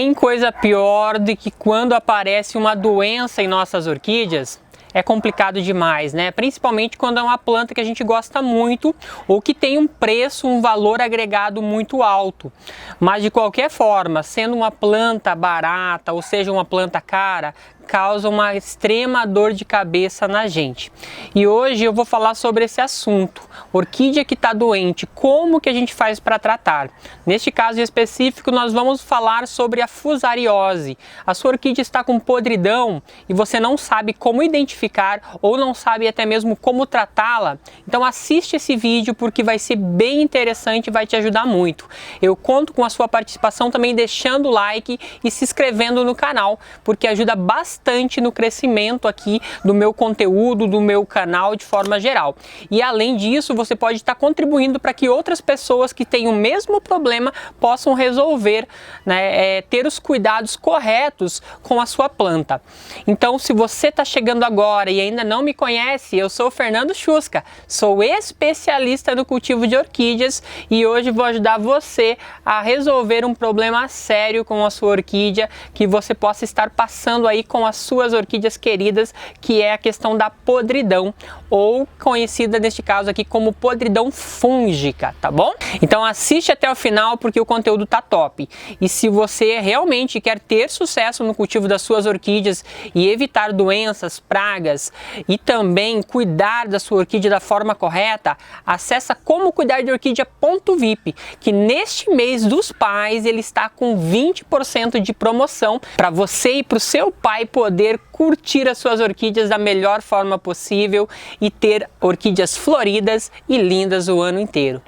Tem coisa pior do que quando aparece uma doença em nossas orquídeas? É complicado demais, né? Principalmente quando é uma planta que a gente gosta muito ou que tem um preço, um valor agregado muito alto. Mas de qualquer forma, sendo uma planta barata ou seja uma planta cara, causa uma extrema dor de cabeça na gente. E hoje eu vou falar sobre esse assunto. Orquídea que está doente, como que a gente faz para tratar? Neste caso específico, nós vamos falar sobre a fusariose. A sua orquídea está com podridão e você não sabe como identificar ou não sabe até mesmo como tratá-la. Então assiste esse vídeo porque vai ser bem interessante e vai te ajudar muito. Eu conto com a sua participação também deixando o like e se inscrevendo no canal, porque ajuda bastante no crescimento aqui do meu conteúdo, do meu canal de forma geral. E além disso, você pode estar contribuindo para que outras pessoas que têm o mesmo problema possam resolver, né, ter os cuidados corretos com a sua planta. Então, se você está chegando agora e ainda não me conhece, eu sou o Fernando Chusca, sou especialista no cultivo de orquídeas e hoje vou ajudar você a resolver um problema sério com a sua orquídea que você possa estar passando aí com as suas orquídeas queridas, que é a questão da podridão, ou conhecida neste caso aqui como podridão fúngica, tá bom? Então assiste até o final porque o conteúdo tá top. E se você realmente quer ter sucesso no cultivo das suas orquídeas e evitar doenças, pragas e também cuidar da sua orquídea da forma correta, acessa como cuidar de orquídea.vip, que neste mês dos pais ele está com 20% de promoção para você e para o seu pai poder curtir as suas orquídeas da melhor forma possível e ter orquídeas floridas e lindas o ano inteiro.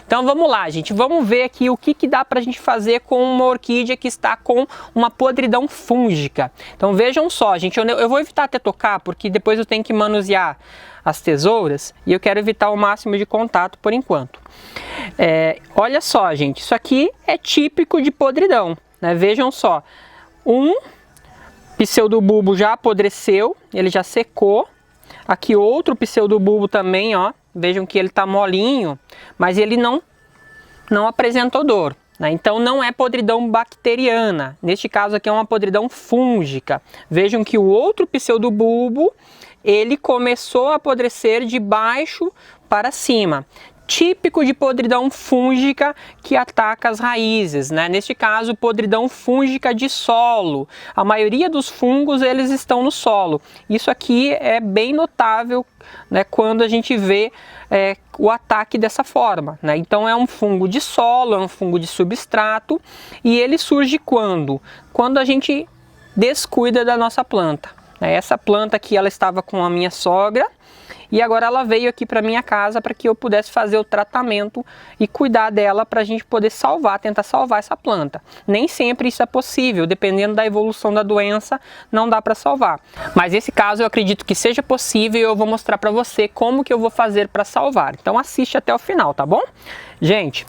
Então vamos lá, gente, vamos ver aqui o que dá pra gente fazer com uma orquídea que está com uma podridão fúngica. Então vejam só, gente, eu vou evitar até tocar porque depois eu tenho que manusear as tesouras e eu quero evitar o máximo de contato por enquanto. Olha só, gente, isso aqui é típico de podridão, né? Vejam só, um pseudobulbo já apodreceu, ele já secou. Aqui outro pseudobulbo também, ó. Vejam que ele tá molinho, mas ele não apresentou dor, né? Então não é podridão bacteriana. Neste caso aqui é uma podridão fúngica. Vejam que o outro pseudobulbo, ele começou a apodrecer de baixo para cima. Típico de podridão fúngica que ataca as raízes, né? Neste caso, podridão fúngica de solo. A maioria dos fungos, eles estão no solo. Isso aqui é bem notável, né, quando a gente vê o ataque dessa forma, né? Então é um fungo de solo, é um fungo de substrato e ele surge quando? Quando a gente descuida da nossa planta. Essa planta aqui, ela estava com a minha sogra e agora ela veio aqui para minha casa para que eu pudesse fazer o tratamento e cuidar dela para a gente poder salvar, tentar salvar essa planta. Nem sempre isso é possível, dependendo da evolução da doença, não dá para salvar. Mas esse caso eu acredito que seja possível e eu vou mostrar para você como que eu vou fazer para salvar. Então assiste até o final, tá bom? Gente,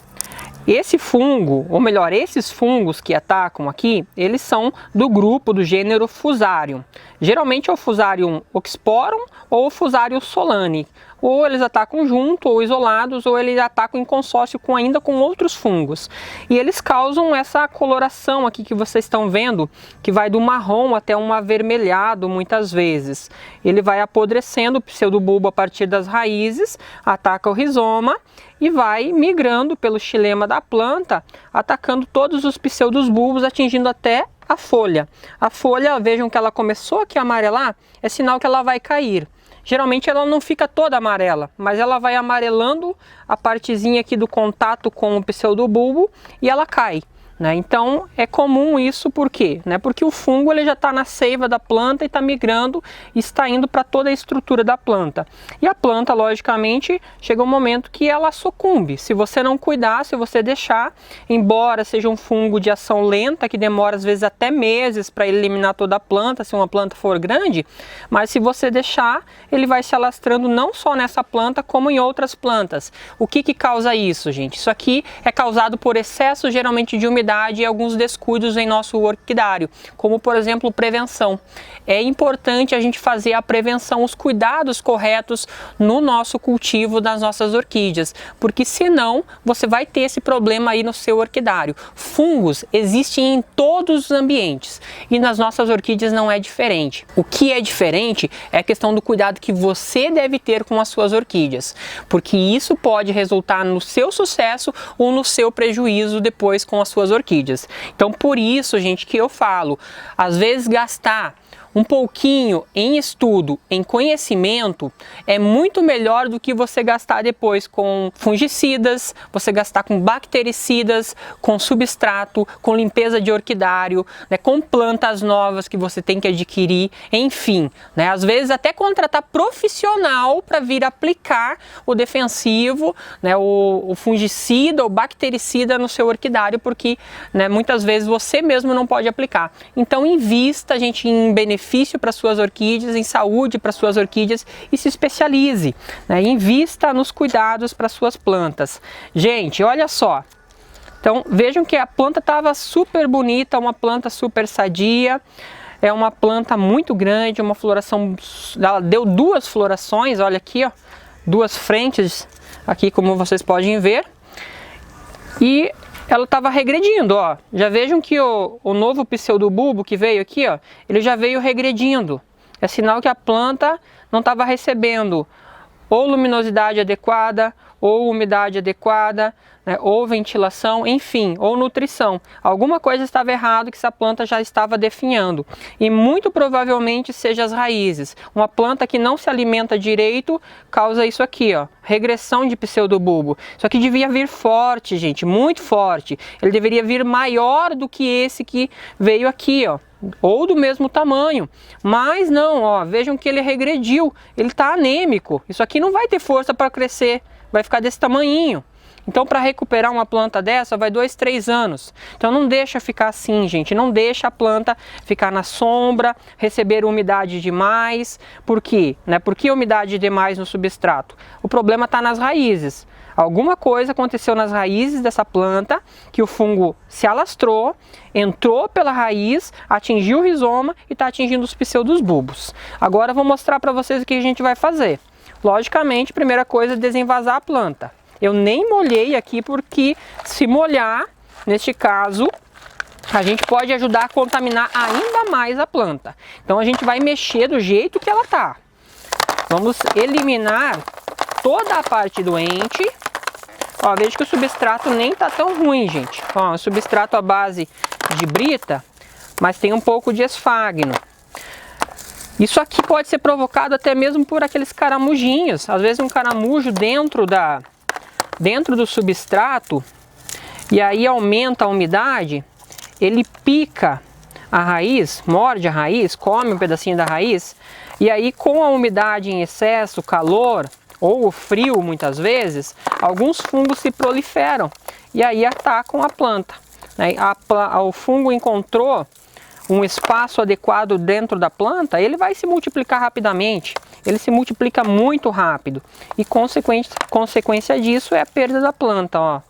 esse fungo, ou melhor, esses fungos que atacam aqui, eles são do grupo do gênero Fusarium. Geralmente é o Fusarium oxysporum ou o Fusarium solani. Ou eles atacam junto, ou isolados, ou eles atacam em consórcio ainda com outros fungos. E eles causam essa coloração aqui que vocês estão vendo, que vai do marrom até um avermelhado muitas vezes. Ele vai apodrecendo o pseudobulbo a partir das raízes, ataca o rizoma e vai migrando pelo xilema da planta, atacando todos os pseudobulbos, atingindo até a folha. A folha, vejam que ela começou aqui a amarelar, é sinal que ela vai cair. Geralmente ela não fica toda amarela, mas ela vai amarelando a partezinha aqui do contato com o pseudobulbo e ela cai, né? Então é comum isso, por quê? Porque o fungo ele já está na seiva da planta e está migrando e está indo para toda a estrutura da planta. E a planta, logicamente, chega um momento que ela sucumbe. Se você não cuidar, se você deixar, embora seja um fungo de ação lenta, que demora às vezes até meses para eliminar toda a planta, se uma planta for grande, mas se você deixar, ele vai se alastrando não só nessa planta, como em outras plantas. O que causa isso, gente? Isso aqui é causado por excesso, geralmente, de umidade umidade e alguns descuidos em nosso orquidário, como por exemplo prevenção. É importante a gente fazer a prevenção, os cuidados corretos no nosso cultivo das nossas orquídeas, porque senão você vai ter esse problema aí no seu orquidário. Fungos existem em todos os ambientes e nas nossas orquídeas não é diferente. O que é diferente é a questão do cuidado que você deve ter com as suas orquídeas, porque isso pode resultar no seu sucesso ou no seu prejuízo depois com as suas orquídeas. Então por isso, gente, que eu falo, às vezes gastar um pouquinho em estudo, em conhecimento, é muito melhor do que você gastar depois com fungicidas, você gastar com bactericidas, com substrato, com limpeza de orquidário, né, com plantas novas que você tem que adquirir, enfim, né, às vezes até contratar profissional para vir aplicar o defensivo, né, o fungicida ou bactericida no seu orquidário, porque, né, muitas vezes você mesmo não pode aplicar. Então invista, gente, em benefício para suas orquídeas, em saúde para suas orquídeas e se especialize, né? Invista nos cuidados para suas plantas. Gente, olha só. Então vejam que a planta estava super bonita, uma planta super sadia. É uma planta muito grande, uma floração, ela deu 2 florações, olha aqui, ó, 2 frentes aqui, como vocês podem ver. E ela estava regredindo, ó. Já vejam que o novo pseudobulbo que veio aqui, ó, ele já veio regredindo. É sinal que a planta não estava recebendo ou luminosidade adequada, ou umidade adequada, né, ou ventilação, enfim, ou nutrição. Alguma coisa estava errado que essa planta já estava definhando. E muito provavelmente seja as raízes. Uma planta que não se alimenta direito causa isso aqui, ó, regressão de pseudobulbo. Isso aqui devia vir forte, gente, muito forte. Ele deveria vir maior do que esse que veio aqui, ó, ou do mesmo tamanho, mas não, ó, vejam que ele regrediu, ele está anêmico. Isso aqui não vai ter força para crescer, vai ficar desse tamanhinho. Então, para recuperar uma planta dessa, vai 2, 3 anos. Então, não deixa ficar assim, gente. Não deixa a planta ficar na sombra, receber umidade demais. Por quê? Por que umidade demais no substrato? O problema está nas raízes. Alguma coisa aconteceu nas raízes dessa planta, que o fungo se alastrou, entrou pela raiz, atingiu o rizoma e está atingindo os pseudobulbos. Agora, eu vou mostrar para vocês o que a gente vai fazer. Logicamente, primeira coisa é desenvasar a planta. Eu nem molhei aqui porque se molhar, neste caso, a gente pode ajudar a contaminar ainda mais a planta. Então a gente vai mexer do jeito que ela está. Vamos eliminar toda a parte doente. Ó, veja que o substrato nem está tão ruim, gente. Ó, o substrato à base de brita, mas tem um pouco de esfagno. Isso aqui pode ser provocado até mesmo por aqueles caramujinhos. Às vezes um caramujo dentro do substrato, e aí aumenta a umidade, ele pica a raiz, morde a raiz, come um pedacinho da raiz, e aí com a umidade em excesso, calor ou o frio muitas vezes, alguns fungos se proliferam e aí atacam a planta. O fungo encontrou um espaço adequado dentro da planta, ele vai se multiplicar rapidamente. Ele se multiplica muito rápido e consequência disso é a perda da planta, ó.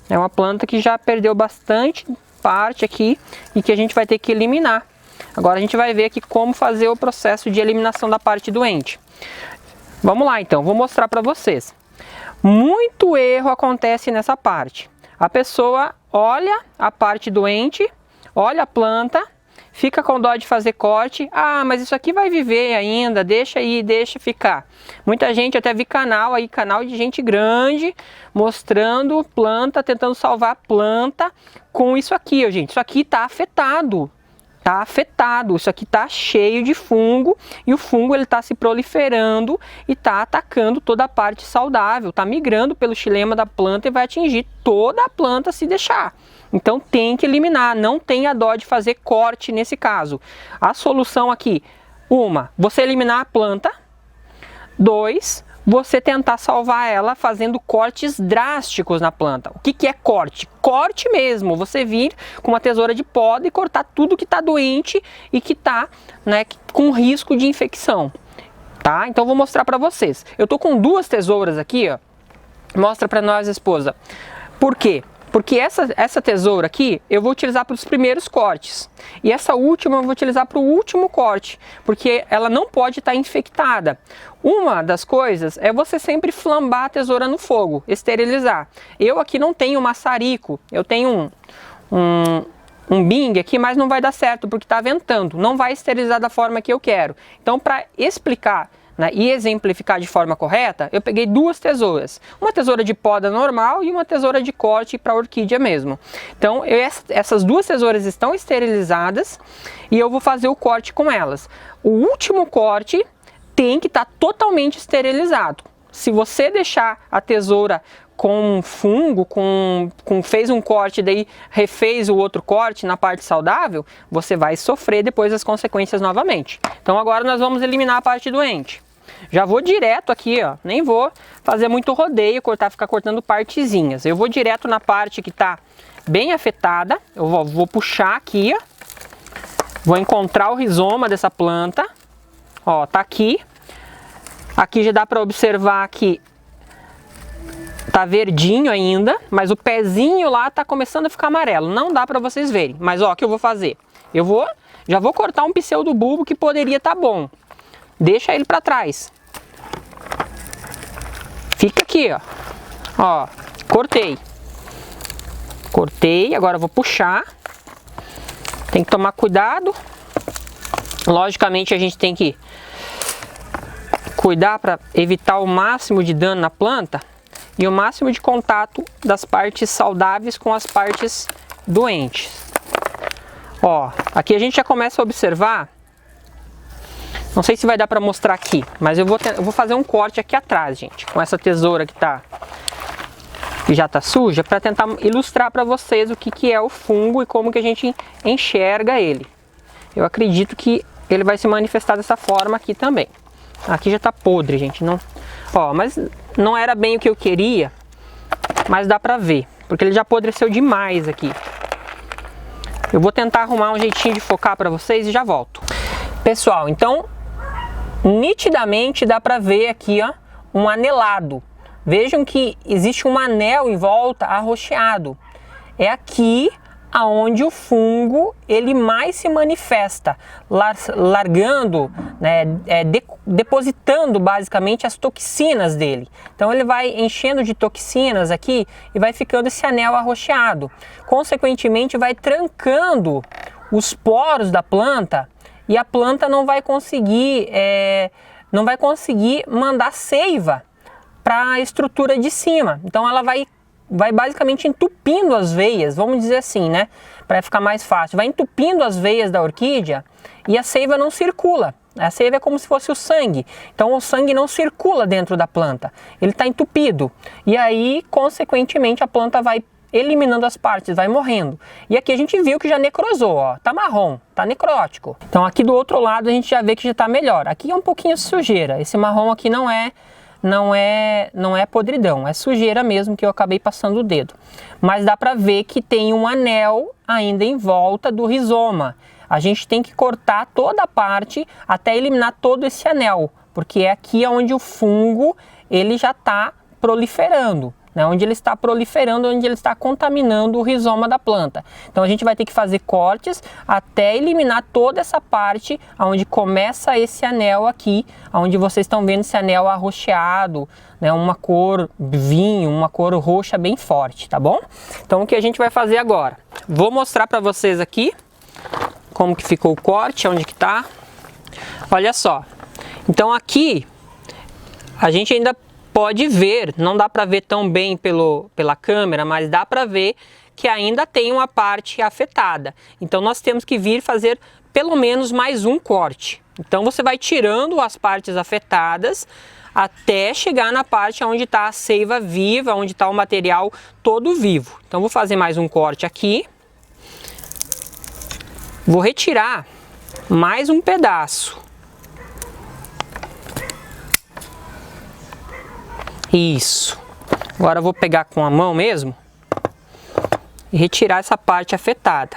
É uma planta que já perdeu bastante parte aqui e que a gente vai ter que eliminar. Agora a gente vai ver aqui como fazer o processo de eliminação da parte doente. Vamos lá então, vou mostrar para vocês. Muito erro acontece nessa parte. A pessoa olha a parte doente, olha a planta, fica com dó de fazer corte. Ah, mas isso aqui vai viver ainda, deixa aí, deixa ficar. Muita gente, até vi canal de gente grande, mostrando planta, tentando salvar a planta com isso aqui, ó, gente. Isso aqui tá afetado. Tá afetado, isso aqui tá cheio de fungo e o fungo ele tá se proliferando e tá atacando toda a parte saudável, tá migrando pelo xilema da planta e vai atingir toda a planta se deixar. Então tem que eliminar, não tenha dó de fazer corte nesse caso. A solução aqui, você eliminar a planta. 2, você tentar salvar ela fazendo cortes drásticos na planta. O que é corte? Corte mesmo, você vir com uma tesoura de poda e cortar tudo que está doente e que está, né, com risco de infecção. Tá? Então vou mostrar para vocês. Eu tô com 2 tesouras aqui, ó. Mostra para nós, esposa. Por quê? Porque essa tesoura aqui eu vou utilizar para os primeiros cortes. E essa última eu vou utilizar para o último corte, porque ela não pode estar infectada. Uma das coisas é você sempre flambar a tesoura no fogo, esterilizar. Eu aqui não tenho maçarico, eu tenho um Bing aqui, mas não vai dar certo porque está ventando, não vai esterilizar da forma que eu quero. Então, para explicar, né, e exemplificar de forma correta, eu peguei duas tesouras, uma tesoura de poda normal e uma tesoura de corte para orquídea mesmo. Então essas duas tesouras estão esterilizadas e eu vou fazer o corte com elas. O último corte tem que estar totalmente esterilizado. Se você deixar a tesoura com fungo, fez um corte, daí refez o outro corte na parte saudável, você vai sofrer depois as consequências novamente. Então agora nós vamos eliminar a parte doente. Já vou direto aqui, ó, nem vou fazer muito rodeio, ficar cortando partezinhas. Eu vou direto na parte que está bem afetada, eu vou puxar aqui, ó, vou encontrar o rizoma dessa planta, ó, tá aqui. Aqui já dá para observar que tá verdinho ainda, mas o pezinho lá tá começando a ficar amarelo. Não dá para vocês verem, mas ó, o que eu vou fazer? Já vou cortar um pseudobulbo que poderia estar bom. Deixa ele para trás. Fica aqui, ó. Ó, cortei. Cortei, agora eu vou puxar. Tem que tomar cuidado. Logicamente a gente tem que cuidar para evitar o máximo de dano na planta e o máximo de contato das partes saudáveis com as partes doentes. Ó, aqui a gente já começa a observar. Não sei se vai dar para mostrar aqui, mas eu vou fazer um corte aqui atrás, gente, com essa tesoura que já tá suja, para tentar ilustrar para vocês o que é o fungo e como que a gente enxerga ele. Eu acredito que ele vai se manifestar dessa forma aqui também. Aqui já tá podre, gente, não. Ó, mas não era bem o que eu queria, mas dá para ver, porque ele já apodreceu demais aqui. Eu vou tentar arrumar um jeitinho de focar para vocês e já volto. Pessoal, então nitidamente dá para ver aqui, ó, um anelado. Vejam que existe um anel em volta arroxeado. É aqui aonde o fungo ele mais se manifesta, largando, né, depositando basicamente as toxinas dele. Então ele vai enchendo de toxinas aqui e vai ficando esse anel arroxeado. Consequentemente vai trancando os poros da planta. E a planta não vai conseguir mandar seiva para a estrutura de cima. Então ela vai basicamente entupindo as veias, vamos dizer assim, né? Para ficar mais fácil. Vai entupindo as veias da orquídea e a seiva não circula. A seiva é como se fosse o sangue. Então o sangue não circula dentro da planta. Ele está entupido. E aí, consequentemente, a planta vai eliminando as partes, vai morrendo. E aqui a gente viu que já necrosou, ó, tá marrom, tá necrótico. Então aqui do outro lado a gente já vê que já tá melhor. Aqui é um pouquinho de sujeira, esse marrom aqui não é podridão, é sujeira mesmo que eu acabei passando o dedo. Mas dá pra ver que tem um anel ainda em volta do rizoma. A gente tem que cortar toda a parte até eliminar todo esse anel, porque é aqui onde o fungo ele já tá proliferando. Né, onde ele está proliferando, onde ele está contaminando o rizoma da planta. Então a gente vai ter que fazer cortes até eliminar toda essa parte onde começa esse anel aqui, onde vocês estão vendo esse anel arroxeado, né, uma cor vinho, uma cor roxa bem forte, tá bom? Então o que a gente vai fazer agora? Vou mostrar para vocês aqui como que ficou o corte, onde que tá. Olha só. Então aqui a gente ainda pode ver, não dá para ver tão bem pela câmera, mas dá para ver que ainda tem uma parte afetada. Então nós temos que vir fazer pelo menos mais um corte. Então você vai tirando as partes afetadas até chegar na parte onde está a seiva viva, onde está o material todo vivo. Então vou fazer mais um corte aqui. Vou retirar mais um pedaço. Isso. Agora eu vou pegar com a mão mesmo e retirar essa parte afetada.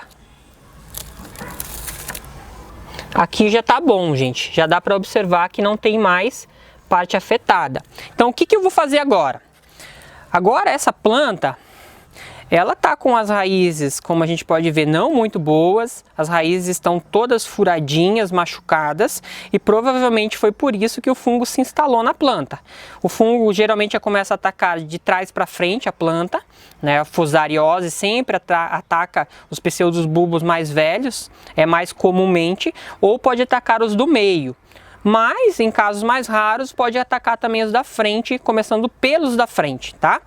Aqui já tá bom, gente. Já dá para observar que não tem mais parte afetada. Então o que eu vou fazer agora? Agora essa planta, ela tá com as raízes, como a gente pode ver, não muito boas. As raízes estão todas furadinhas, machucadas, e provavelmente foi por isso que o fungo se instalou na planta. O fungo geralmente começa a atacar de trás para frente a planta, né? A fusariose sempre ataca os pseudos bulbos mais velhos, mais comumente, ou pode atacar os do meio. Mas, em casos mais raros, pode atacar também os da frente, começando pelos da frente, tá?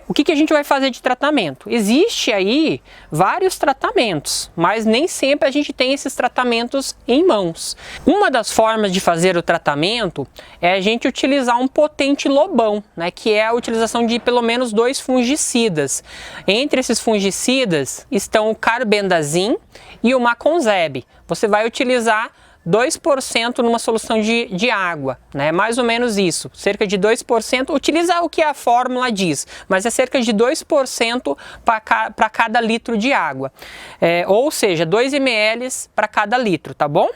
O que a gente vai fazer de tratamento? Existe aí vários tratamentos, mas nem sempre a gente tem esses tratamentos em mãos. Uma das formas de fazer o tratamento é a gente utilizar um potente lobão, né, que é a utilização de pelo menos 2 fungicidas. Entre esses fungicidas estão o carbendazim e o maconzeb. Você vai utilizar 2% numa solução de água, né? Mais ou menos isso, cerca de 2%, utiliza o que a fórmula diz, mas é cerca de 2% para cada litro de água, ou seja, 2 ml para cada litro, tá bom?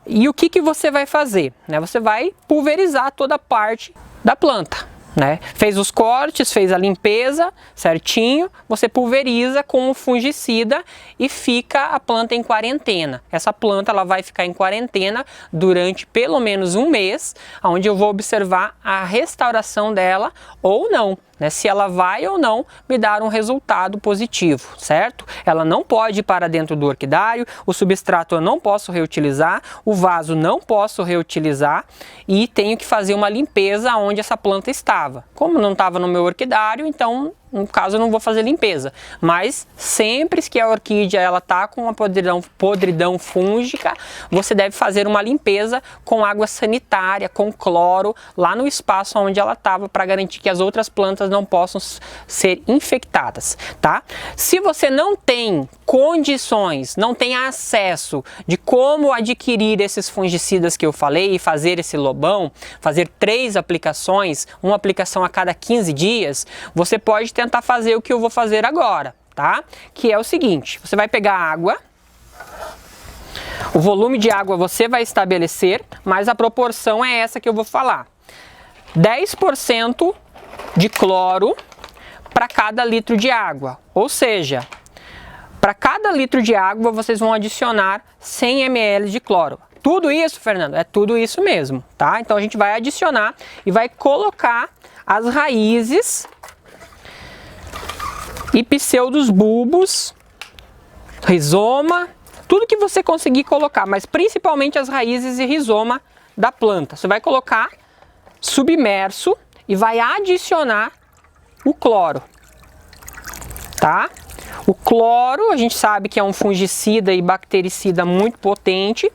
E o que você vai fazer? Né? Você vai pulverizar toda a parte da planta. Né? Fez os cortes, fez a limpeza certinho, você pulveriza com o fungicida e fica a planta em quarentena. Essa planta ela vai ficar em quarentena durante pelo menos um mês, onde eu vou observar a restauração dela ou não. Né, se ela vai ou não me dar um resultado positivo, certo? Ela não pode ir para dentro do orquidário, o substrato eu não posso reutilizar, o vaso não posso reutilizar e tenho que fazer uma limpeza onde essa planta estava. Como não estava no meu orquidário, então no caso eu não vou fazer limpeza, mas sempre que a orquídea ela tá com uma podridão fúngica, você deve fazer uma limpeza com água sanitária, com cloro, lá no espaço onde ela estava, para garantir que as outras plantas não possam ser infectadas, tá? Se você não tem condições, não tem acesso de como adquirir esses fungicidas que eu falei e fazer esse lobão, fazer 3 aplicações, uma aplicação a cada 15 dias, você pode tentar fazer o que eu vou fazer agora, tá? Que é o seguinte, você vai pegar água, o volume de água você vai estabelecer, mas a proporção é essa que eu vou falar. 10% de cloro para cada litro de água, ou seja, para cada litro de água vocês vão adicionar 100 ml de cloro. Tudo isso, Fernando? É tudo isso mesmo, tá? Então a gente vai adicionar e vai colocar as raízes e pseudos bulbos, rizoma, tudo que você conseguir colocar, mas principalmente as raízes e rizoma da planta. Você vai colocar submerso e vai adicionar o cloro, tá? O cloro, a gente sabe que é um fungicida e bactericida muito potente,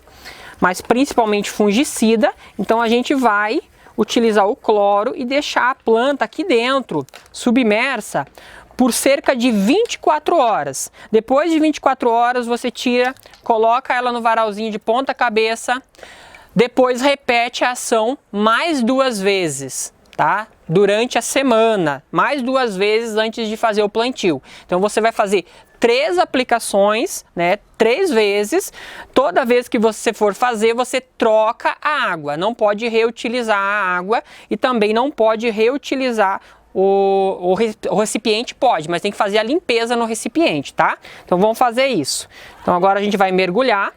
mas principalmente fungicida, então a gente vai utilizar o cloro e deixar a planta aqui dentro, submersa, por cerca de 24 horas. Depois de 24 horas você tira, coloca ela no varalzinho de ponta cabeça, depois repete a ação mais 2 vezes, tá? Durante a semana, mais 2 vezes antes de fazer o plantio. Então você vai fazer 3 aplicações, né? 3 vezes. Toda vez que você for fazer, você troca a água. Não pode reutilizar a água e também não pode reutilizar o recipiente, pode, mas tem que fazer a limpeza no recipiente, tá? Então vamos fazer isso. Então agora a gente vai mergulhar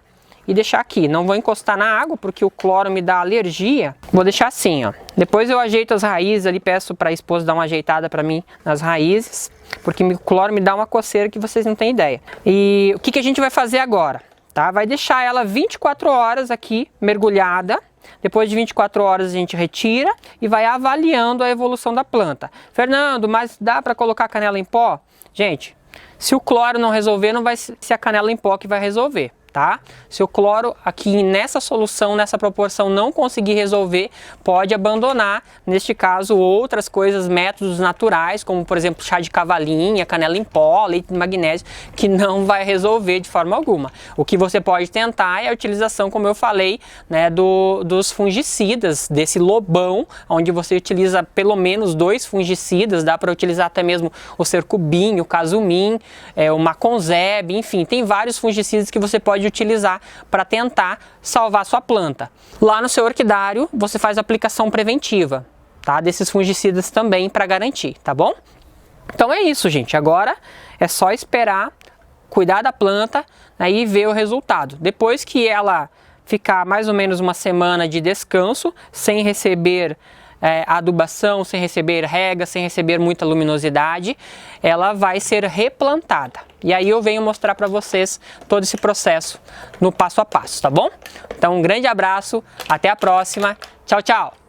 e deixar aqui. Não vou encostar na água porque o cloro me dá alergia. Vou deixar assim, ó. Depois eu ajeito as raízes ali, peço para a esposa dar uma ajeitada para mim nas raízes, porque o cloro me dá uma coceira que vocês não têm ideia. E o que a gente vai fazer agora? Tá? Vai deixar ela 24 horas aqui mergulhada. Depois de 24 horas a gente retira e vai avaliando a evolução da planta. Fernando, mas dá para colocar canela em pó? Gente, se o cloro não resolver, não vai ser a canela em pó que vai resolver. Tá? Se o cloro aqui nessa solução, nessa proporção não conseguir resolver, pode abandonar, neste caso, outras coisas, métodos naturais, como por exemplo chá de cavalinha, canela em pó, leite de magnésio, que não vai resolver de forma alguma. O que você pode tentar é a utilização, como eu falei, né, dos fungicidas, desse lobão, onde você utiliza pelo menos 2 fungicidas, dá para utilizar até mesmo o cercubim, o casumim, o maconzeb, enfim, tem vários fungicidas que você pode utilizar para tentar salvar sua planta. Lá no seu orquidário você faz a aplicação preventiva, tá? Desses fungicidas também para garantir, tá bom? Então é isso, gente. Agora é só esperar, cuidar da planta, né, e ver o resultado. Depois que ela ficar mais ou menos uma semana de descanso, sem receber adubação, sem receber rega, sem receber muita luminosidade, ela vai ser replantada. E aí eu venho mostrar para vocês todo esse processo no passo a passo, tá bom? Então um grande abraço, até a próxima, tchau, tchau!